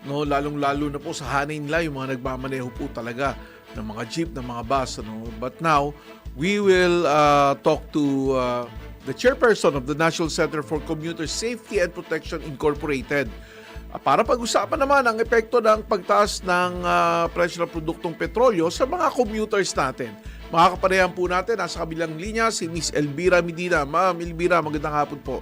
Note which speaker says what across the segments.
Speaker 1: no, lalong-lalo na po sa hanay nila yung mga nagmamaneho po talaga ng mga jeep, ng mga bus, ano. But now, we will talk to the chairperson of the National Center for Commuter Safety and Protection Incorporated para pag-usapan naman ang epekto ng pagtaas ng presyo ng produktong petrolyo sa mga commuters natin. Mga kapanayan po natin, nasa kabilang linya si Miss Elvira Medina. Ma'am Elvira, magandang hapon po.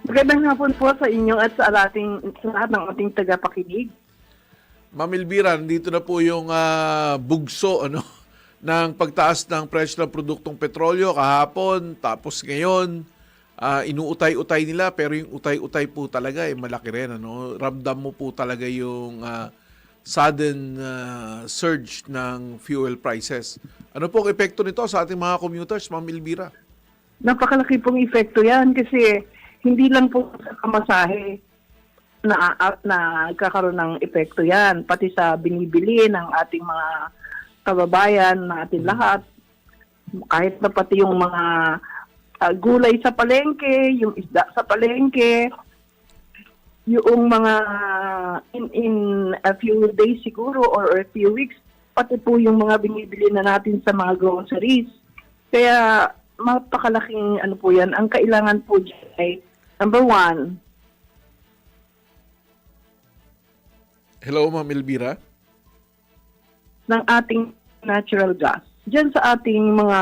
Speaker 2: Magandang hapon po sa inyo at sa lahat ng ating tagapakinig.
Speaker 1: Ma'am Elvira, nandito na po yung bugso ng pagtaas ng presyo ng produktong petrolyo kahapon, tapos ngayon, inuutay-utay nila, pero yung utay-utay po talaga malaki rin. Ramdam mo po talaga yung sudden surge ng fuel prices. Ano po ang epekto nito sa ating mga commuters, Ma'am Elvira?
Speaker 2: Napakalaki pong epekto yan kasi hindi lang po sa kamasahe na nagkakaroon ng epekto yan, pati sa binibili ng ating mga kababayan, na ating lahat, kahit na pati yung mga gulay sa palengke, yung isda sa palengke, yung mga in a few days siguro or a few weeks, pati po yung mga binibili na natin sa mga groceries. Kaya mapakalaking po yan. Ang kailangan po dyan ay, number one.
Speaker 1: Hello, Ma'am Elvira?
Speaker 2: Ng ating natural gas. Diyan sa ating mga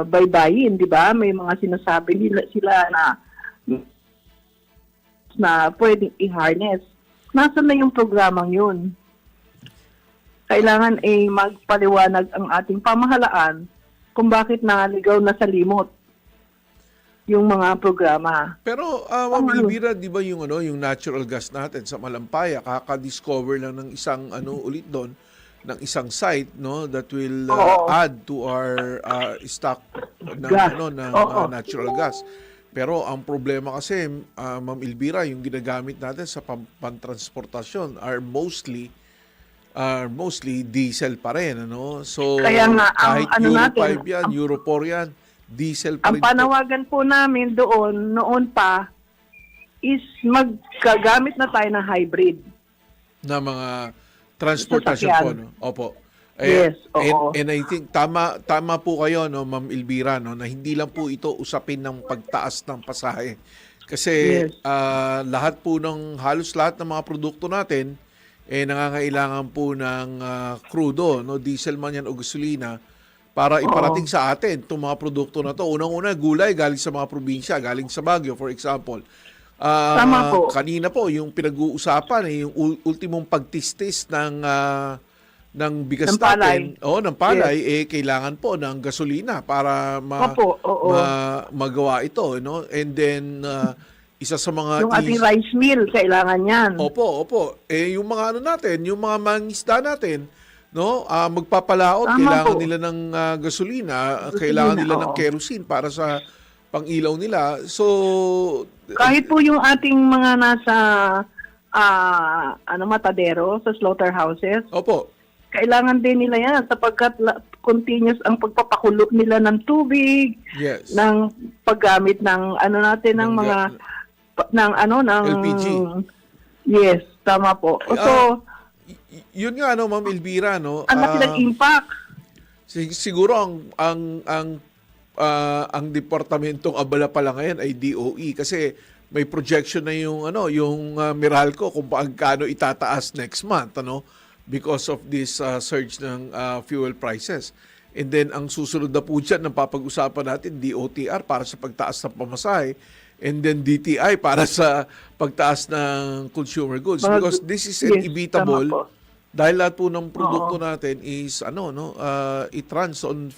Speaker 2: baybayin, di ba? May mga sinasabi sila na pwedeng i-harness. Nasaan na yung programang yun? Kailangan magpaliwanag ang ating pamahalaan kung bakit naligaw na sa limot yung mga programa.
Speaker 1: Pero Ma'am Elvira, di ba yung natural gas natin sa Malampaya, kaka-discover lang ng isang ulit doon, ng isang site that will add to our stock ng natural gas. Pero ang problema kasi, Ma'am Elvira, yung ginagamit natin sa pantransportasyon are mostly diesel pa rin. So
Speaker 2: kaya nga,
Speaker 1: kahit Euro 5 yan, Euro 4 yan, diesel pa rin.
Speaker 2: Ang panawagan po namin noon pa is magkagamit na tayo ng hybrid
Speaker 1: na mga transportasyon po. Opo.
Speaker 2: Yes, oo.
Speaker 1: And I think tama po kayo, Ma'am Elvira, na hindi lang po ito usapin ng pagtaas ng pasahe. Kasi
Speaker 2: Yes.
Speaker 1: halos lahat ng mga produkto natin nangangailangan po ng crudo, diesel man yan o gasolina, para iparating sa atin itong mga produkto na to. Unang-una, gulay galing sa mga probinsya, galing sa Baguio, for example.
Speaker 2: Tama po.
Speaker 1: Kanina po, yung pinag-uusapan, yung ultimong pagtistis ng bigas
Speaker 2: Ng palay.
Speaker 1: natin, ng palay, kailangan po ng gasolina para magawa ito. And then, isa sa mga...
Speaker 2: Yung ating rice mill, kailangan yan.
Speaker 1: Opo. Yung mga natin, yung mga mangisda natin, magpapalaot,
Speaker 2: Tama
Speaker 1: kailangan
Speaker 2: po.
Speaker 1: nila ng gasolina, kailangan nila ng kerosene para sa pang-ilaw nila. So,
Speaker 2: Kahit po yung ating mga nasa matadero, sa slaughterhouses,
Speaker 1: opo.
Speaker 2: kailangan din nila yan sapagkat continuous ang pagpapakulo nila ng tubig,
Speaker 1: Yes.
Speaker 2: ng paggamit ng ng mga ng
Speaker 1: LPG.
Speaker 2: Yes, tama po. So,
Speaker 1: Yun nga, Ma'am Elvira,
Speaker 2: ang laki ng impact.
Speaker 1: siguro ang departamentong abala pa lang ngayon ay DOE kasi may projection na yung Meralco kung paano itataas next month, because of this surge ng fuel prices. And then ang susunod na po dyan ng papag-usapan natin, DOTR para sa pagtaas ng pamasahe, and then DTI para sa pagtaas ng consumer goods, because this is inevitable.
Speaker 2: Tama po.
Speaker 1: Dahil lahat po ng produkto natin is it runs on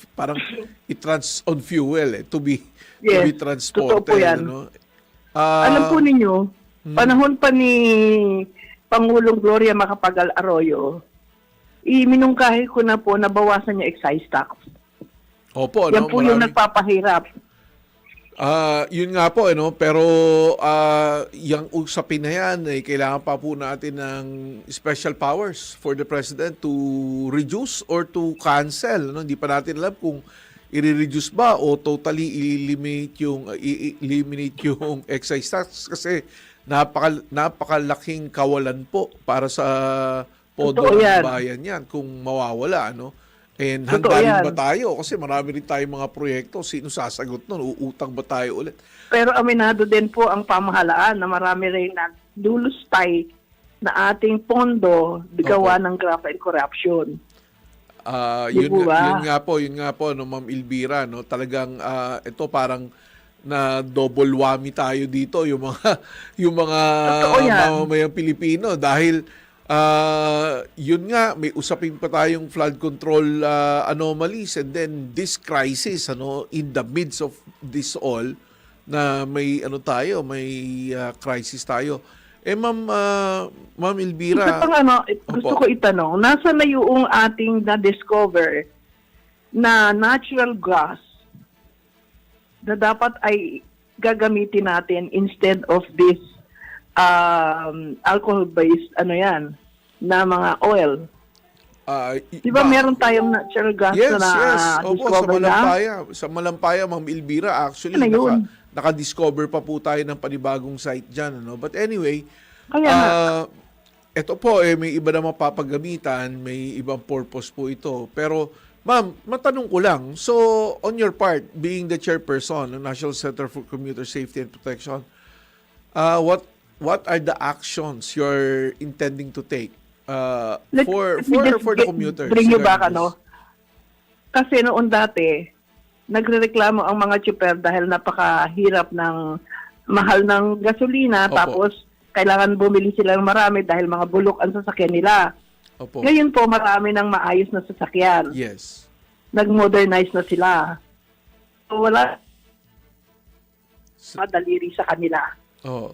Speaker 1: fuel to be transported.
Speaker 2: Totoo po yan. Alam po ninyo, panahon pa ni Pangulong Gloria Macapagal Arroyo, iminungkahi ko na po na bawasan niya excise tax.
Speaker 1: Opo,
Speaker 2: Yan po yung nagpapahirap.
Speaker 1: Yun nga po, pero yung usapin na yan, kailangan pa po natin ng special powers for the President to reduce or to cancel. Hindi pa natin alam kung i-reduce ba o totally eliminate yung excise tax kasi napakalaking kawalan po para sa pondo
Speaker 2: Totoo
Speaker 1: ng
Speaker 2: yan.
Speaker 1: bayan yan kung mawawala, ano? And
Speaker 2: Totoo
Speaker 1: handa rin
Speaker 2: yan.
Speaker 1: ba tayo? Kasi marami rin tayong mga proyekto. Sino sasagot nun? Uutang ba tayo ulit?
Speaker 2: Pero aminado din po ang pamahalaan na marami rin na lulustay na ating pondo gawa ng graft and corruption. Di
Speaker 1: Yun,
Speaker 2: po ba?
Speaker 1: yun nga po, no, Ma'am Elvira, no, talagang ito parang na double whammy tayo dito yung mga
Speaker 2: Totoo yan.
Speaker 1: mamamayang Pilipino dahil yun nga may usapin pa tayong flood control anomalies, and then this crisis, ano, in the midst of this all na may crisis tayo. Ma'am Elvira,
Speaker 2: Isa pang gusto
Speaker 1: Opo.
Speaker 2: ko itanong, nasa na yung ating na-discover na natural gas na dapat ay gagamitin natin instead of this alcohol-based, na mga oil. Di ba meron tayong natural gas
Speaker 1: Yes,
Speaker 2: na
Speaker 1: yes. Opo, sa
Speaker 2: na-discover na?
Speaker 1: Malampaya. Sa Malampaya, Ma'am Elvira, actually,
Speaker 2: Ano yun?
Speaker 1: naka-discover pa po tayo ng panibagong site dyan. Ano? But anyway,
Speaker 2: Kaya nga.
Speaker 1: ito po, may iba na mapapagamitan, may ibang purpose po ito. Pero, ma'am, matanong ko lang, so, on your part, being the chairperson ng National Center for Commuter Safety and Protection, what are the actions you're intending to take for the commuters?
Speaker 2: Bring you back,
Speaker 1: regarding this?
Speaker 2: Kasi noon dati, nagrereklamo ang mga chipper dahil napakahirap ng mahal ng gasolina,
Speaker 1: Opo.
Speaker 2: tapos kailangan bumili sila ng marami dahil mga bulok ang sasakyan nila.
Speaker 1: Opo.
Speaker 2: Ngayon po, marami ng maayos na sasakyan.
Speaker 1: Yes.
Speaker 2: Nag-modernize na sila. So, wala madaliri sa kanila.
Speaker 1: Oh.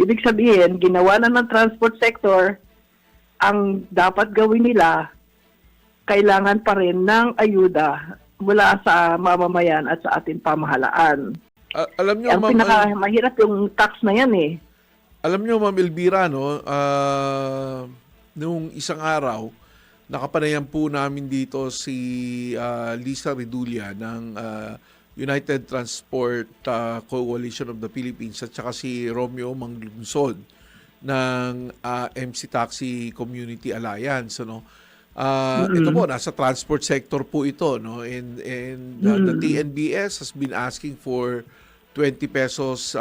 Speaker 2: Ibig sabihin, ginawa na ng transport sector, ang dapat gawin nila, kailangan pa rin ng ayuda mula sa mamamayan at sa ating pamahalaan.
Speaker 1: Alam nyo,
Speaker 2: Ang
Speaker 1: ma'am,
Speaker 2: pinakamahirap yung tax na yan eh.
Speaker 1: alam nyo, Ma'am Elvira, no, nung isang araw, nakapanayan po namin dito si Lisa Redulla ng United Transport Coalition of the Philippines at saka si Romeo Manglunsod ng MC Taxi Community Alliance, ano. Ito po, nasa transport sector po ito, no, and the TNBS has been asking for 20 pesos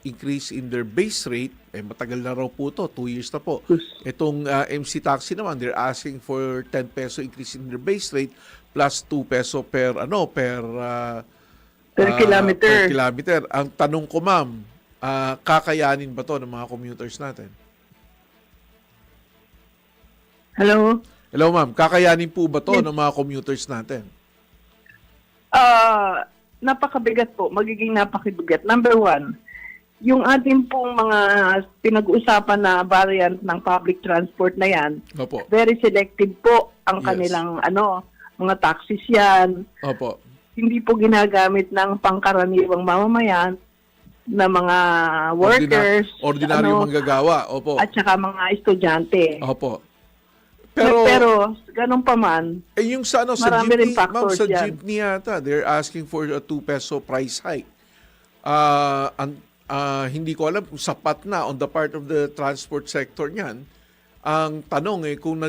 Speaker 1: increase in their base rate. Matagal na raw po ito, 2 years na po. Itong MC Taxi naman, they're asking for 10 peso increase in their base rate plus 2 peso per
Speaker 2: Per kilometer.
Speaker 1: kilometer. Ang tanong ko, ma'am, kakayanin ba to ng mga commuters natin?
Speaker 2: Hello?
Speaker 1: Hello, ma'am. Kakayanin po ba to ng mga commuters natin?
Speaker 2: Napakabigat po. Magiging napakabigat. Number one, yung ating pong mga pinag-uusapan na variant ng public transport na yan,
Speaker 1: Opo.
Speaker 2: very selective po ang
Speaker 1: Yes.
Speaker 2: kanilang mga taxis yan.
Speaker 1: Opo.
Speaker 2: Hindi po ginagamit ng pangkaraniwang mamamayan na mga workers,
Speaker 1: Ordinaryo manggagawa. Opo.
Speaker 2: at saka mga estudyante.
Speaker 1: Opo.
Speaker 2: Pero ganun pa man,
Speaker 1: yung sa
Speaker 2: marami rin
Speaker 1: jeepney, ma'am,
Speaker 2: factors
Speaker 1: sa
Speaker 2: yan.
Speaker 1: jeepney yata, they're asking for a 2 peso price hike. Hindi ko alam kung sapat na on the part of the transport sector niyan. Ang tanong kung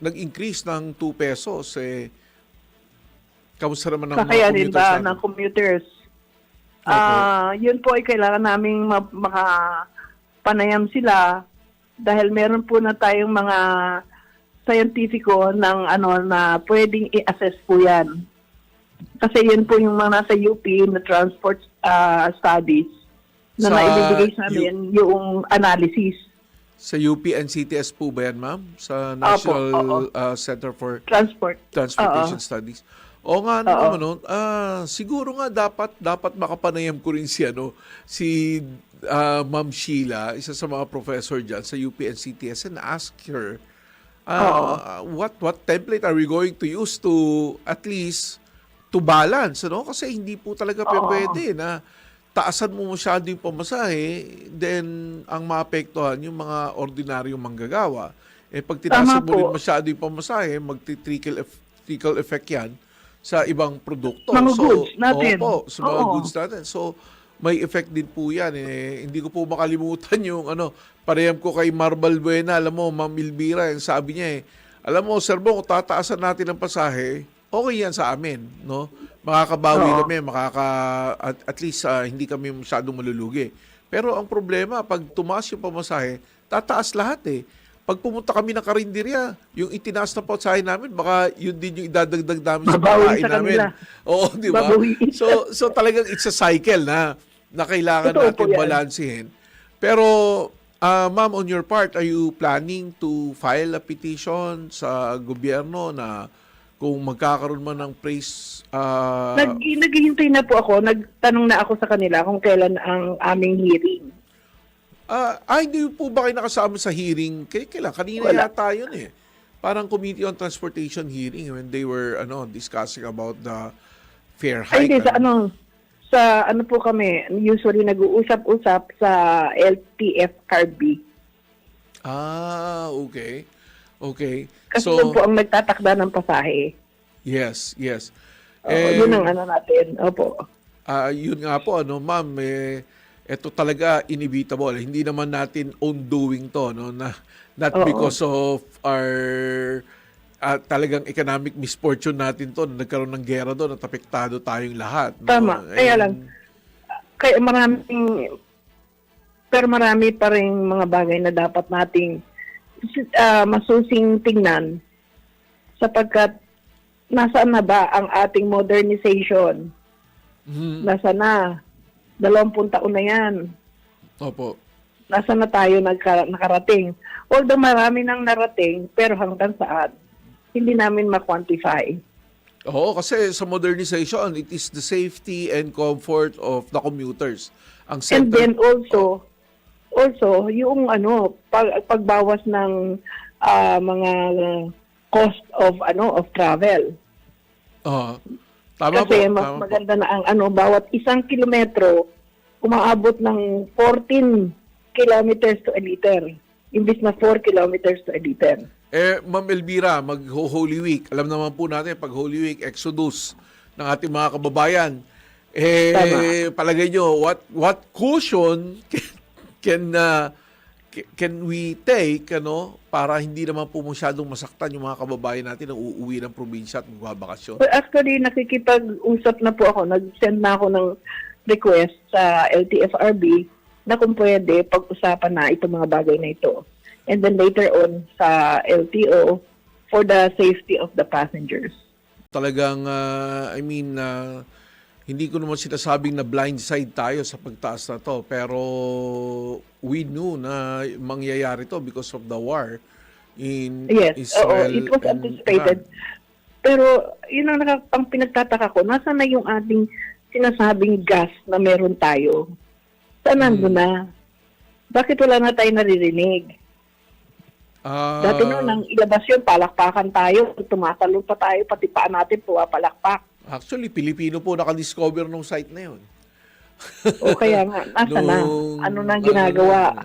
Speaker 1: nag-increase ng 2 pesos, kamusta naman ng mga
Speaker 2: kakayanin
Speaker 1: commuters
Speaker 2: ba
Speaker 1: natin?
Speaker 2: ng commuters?
Speaker 1: Opo.
Speaker 2: Yun po ay kailangan naming makapanayam sila dahil meron po na tayong mga scientifico ng na pwedeng i-assess po yan. Kasi yun po yung mga nasa UP na transport studies na
Speaker 1: Sa
Speaker 2: naibibigay sa amin yung analysis.
Speaker 1: Sa UP and CTS po ba yan, ma'am? Sa
Speaker 2: Opo,
Speaker 1: National Center for
Speaker 2: Transport.
Speaker 1: Transportation
Speaker 2: Oo.
Speaker 1: Studies. O nga
Speaker 2: Oo.
Speaker 1: naman, siguro nga dapat makapanayam ko rin si Ma'am Sheila, isa sa mga professor dyan sa UP and CTS, and ask her what template are we going to use to at least to balance, ano? Kasi hindi po talaga pwede na taasan mo masyado yung pamasahe, then ang maapektuhan yung mga ordinaryong manggagawa. Pag tinasan mo rin masyado yung pamasahe, trickle effect yan sa ibang produkto.
Speaker 2: Mga goods natin.
Speaker 1: Opo, sa mga
Speaker 2: Oo.
Speaker 1: goods natin. So, may effect din po yan. Hindi ko po makalimutan yung pareham ko kay Marbal Buena, alam mo, Ma'am Elvira, yung sabi niya alam mo, Sir Bong, kung tataasan natin ang pasahe, okay yan sa amin, no? Makakabawi
Speaker 2: Oo.
Speaker 1: kami, at least hindi kami masyadong malulugi. Pero ang problema, pag tumaas yung pamasahe, tataas lahat Pag pumunta kami ng karinderya, yung itinaas na pasahe namin, baka yun din yung idadagdag namin sa
Speaker 2: Babawi
Speaker 1: pagkain
Speaker 2: sa
Speaker 1: namin.
Speaker 2: kanila.
Speaker 1: Oo, di ba?
Speaker 2: Babawiin.
Speaker 1: So talagang it's a cycle na kailangan
Speaker 2: Totoo po
Speaker 1: natin
Speaker 2: yan.
Speaker 1: balansehin. Pero, ma'am, on your part, are you planning to file a petition sa gobyerno na kung magkakaroon man ng praise...
Speaker 2: Naghihintay na po ako, nagtanong na ako sa kanila kung kailan ang aming hearing.
Speaker 1: hindi po ba kayo nakasama sa hearing? Kailan? Kanina
Speaker 2: Wala.
Speaker 1: yata yun Parang Committee on Transportation hearing when they were discussing about the fare
Speaker 2: Ay,
Speaker 1: hike.
Speaker 2: hindi, sa ano po kami, usually nag-uusap-usap sa LTFRB.
Speaker 1: Okay. Okay.
Speaker 2: Kasi yun po ang nagtatakda ng pasahe.
Speaker 1: Yes.
Speaker 2: Yun ang natin. Opo.
Speaker 1: Yun nga po, ma'am, ito talaga inevitable. Hindi naman natin own doing to, no? Not
Speaker 2: Oo.
Speaker 1: because of our talagang economic misfortune natin to, na nagkaroon ng gera doon at apektado tayong lahat. No?
Speaker 2: Tama. Kaya lang, pero marami pa rin mga bagay na dapat nating masusing tingnan sapagkat nasaan na ba ang ating modernization? Nasaan na? 20 taon na yan.
Speaker 1: Opo.
Speaker 2: Nasaan na tayo nakarating? Although marami nang narating, pero hanggang saan? Hindi namin ma-quantify.
Speaker 1: Oo, kasi sa modernization, it is the safety and comfort of the commuters. Ang
Speaker 2: And
Speaker 1: center...
Speaker 2: then also yung pagbawas ng mga cost of travel.
Speaker 1: Tama
Speaker 2: Kasi
Speaker 1: po.
Speaker 2: mas
Speaker 1: Tama po.
Speaker 2: maganda na ang bawat isang kilometro umaabot ng 14 kilometers to a liter. Imbis na 4 kilometers to a liter.
Speaker 1: Ma'am Elvira, mag-Holy Week. Alam naman po natin, pag Holy Week, Exodus ng ating mga kababayan.
Speaker 2: Tama.
Speaker 1: Palagay nyo, what caution can we take para hindi naman po masyadong masaktan yung mga kababayan natin na uuwi ng probinsya at magbabakasyon?
Speaker 2: Well, actually, nakikipag-usap na po ako. Nag-send na ako ng request sa LTFRB na kung pwede pag-usapan na itong mga bagay na ito. And then later on sa LTO for the safety of the passengers.
Speaker 1: Talagang, hindi ko naman sinasabing na blindside tayo sa pagtaas na to, pero we knew na mangyayari to because of the war in
Speaker 2: Yes,
Speaker 1: Israel.
Speaker 2: it was
Speaker 1: and
Speaker 2: anticipated.
Speaker 1: Iran.
Speaker 2: Pero yun ang pinagtataka ko, nasa na yung ating sinasabing gas na meron tayo? Saan nandun na? Bakit wala na tayo naririnig? Dati noon, nang ilabas yun, palakpakan tayo, tumatalon pa tayo, pati paa natin pumapalakpak.
Speaker 1: Actually, Pilipino po nakadiscover ng site na yun.
Speaker 2: O kaya nga, nasa na? Ano nang ginagawa?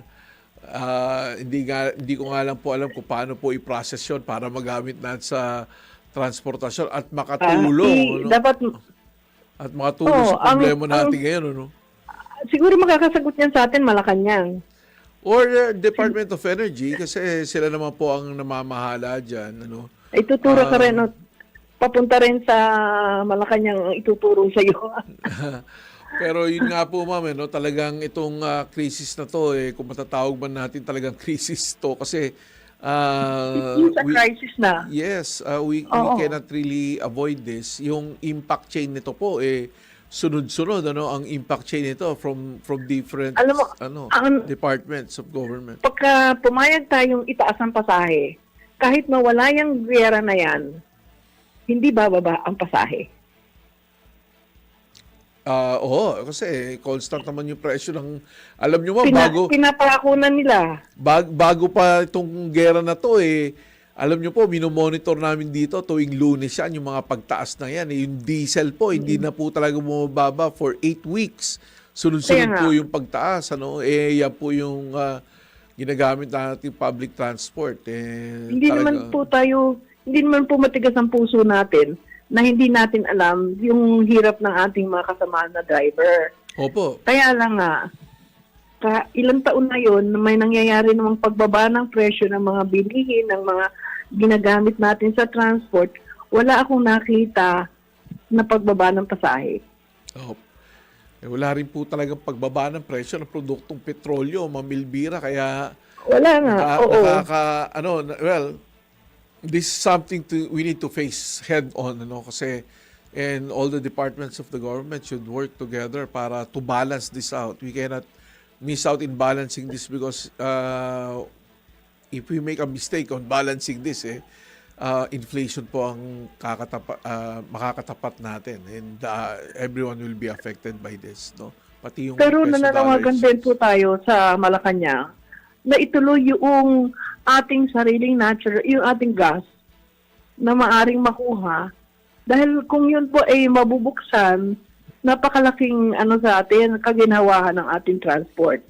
Speaker 1: Hindi ko nga lang po alam kung paano po i-process yun para magamit natin sa transportasyon at makatulong. At makatulong sa problema natin ngayon.
Speaker 2: Siguro makakasagot niyan sa atin, Malacanang.
Speaker 1: Or Department of Energy kasi sila naman po ang namamahala dyan.
Speaker 2: Ituturo ka rin, papunta rin sa Malacanang ituturo sa iyo.
Speaker 1: Pero yun nga po, ma'am, talagang itong crisis na to, kung matatawag man natin talagang crisis to kasi
Speaker 2: It's a crisis na.
Speaker 1: Yes, we cannot really avoid this. Yung impact chain nito po, sunod-sunod ang impact chain nito from different departments of government.
Speaker 2: Pagka pumayag tayong itaas ang pasahe, kahit mawala yung giyera na yan, hindi bababa ang pasahe.
Speaker 1: Oo, kasi constant naman yung presyo ng, alam nyo ba,
Speaker 2: Pinapakakunan nila.
Speaker 1: Bago pa itong gera na to, alam nyo po, minomonitor namin dito tuwing Lunes yan, yung mga pagtaas na yan. Yung diesel po, hindi na po talaga bumababa for 8 weeks. Sunod-sunod po yung pagtaas. Yan po yung ginagamit natin public transport.
Speaker 2: Hindi naman po matigas ang puso natin na hindi natin alam yung hirap ng ating mga kasamahan na driver.
Speaker 1: Opo.
Speaker 2: Kaya lang nga, ilang taon na yon na may nangyayari namang pagbaba ng presyo ng mga bilihin, ng mga ginagamit natin sa transport, wala akong nakita na pagbaba ng pasahe.
Speaker 1: Oh. Wala rin po talagang pagbaba ng presyo ng produktong petrolyo, Ma'am Elvira, kaya
Speaker 2: Wala nga, oo.
Speaker 1: this is something we need to face head on, kasi and all the departments of the government should work together para to balance this out. We cannot miss out in balancing this because if we make a mistake on balancing this, inflation po ang makakatapat natin, and everyone will be affected by this, no? Pati yung
Speaker 2: Pero
Speaker 1: peso
Speaker 2: nananawagan
Speaker 1: dollar
Speaker 2: din po tayo sa Malacanang na ituloy yung ating sariling yung ating gas na maaring makuha. Dahil kung yun po ay mabubuksan, napakalaking sa atin, kaginhawahan ng ating transport.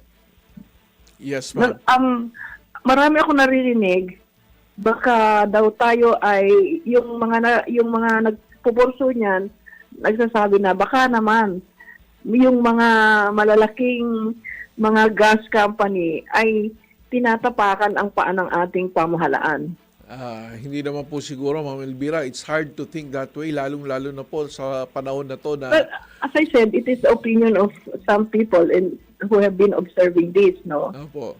Speaker 1: Yes, ma'am.
Speaker 2: Marami ako naririnig, baka daw tayo ay yung mga nagpupurso niyan, nagsasabi na baka naman yung mga malalaking mga gas company ay tinatapakan ang paa ng ating pamahalaan.
Speaker 1: Hindi naman po siguro, Ma'am Elvira. It's hard to think that way, lalong-lalo na po sa panahon na to na...
Speaker 2: But as I said, it is the opinion of some people who have been observing this, no?
Speaker 1: Opo.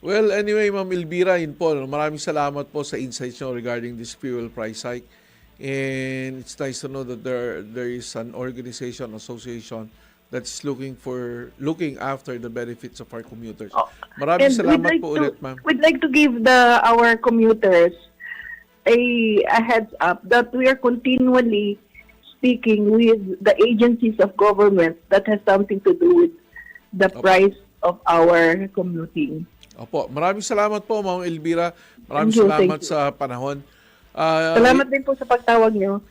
Speaker 1: Well, anyway, Ma'am Elvira, yun po. Maraming salamat po sa insights nyo regarding this fuel price hike. And it's nice to know that there is an organization, association that's looking after the benefits of our commuters. Maraming
Speaker 2: And
Speaker 1: salamat po ulit, ma'am.
Speaker 2: We'd like to give our commuters a heads up that we are continually speaking with the agencies of government that has something to do with the price of our commuting.
Speaker 1: Opo. Maraming salamat po, Ma'am Elvira. Maraming
Speaker 2: Thank
Speaker 1: salamat
Speaker 2: you.
Speaker 1: sa panahon.
Speaker 2: Salamat din po sa pagtawag niyo.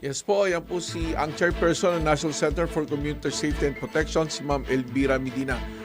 Speaker 1: Yes po, yan po ang chairperson ng National Center for Commuter Safety and Protection, si Ma'am Elvira Medina.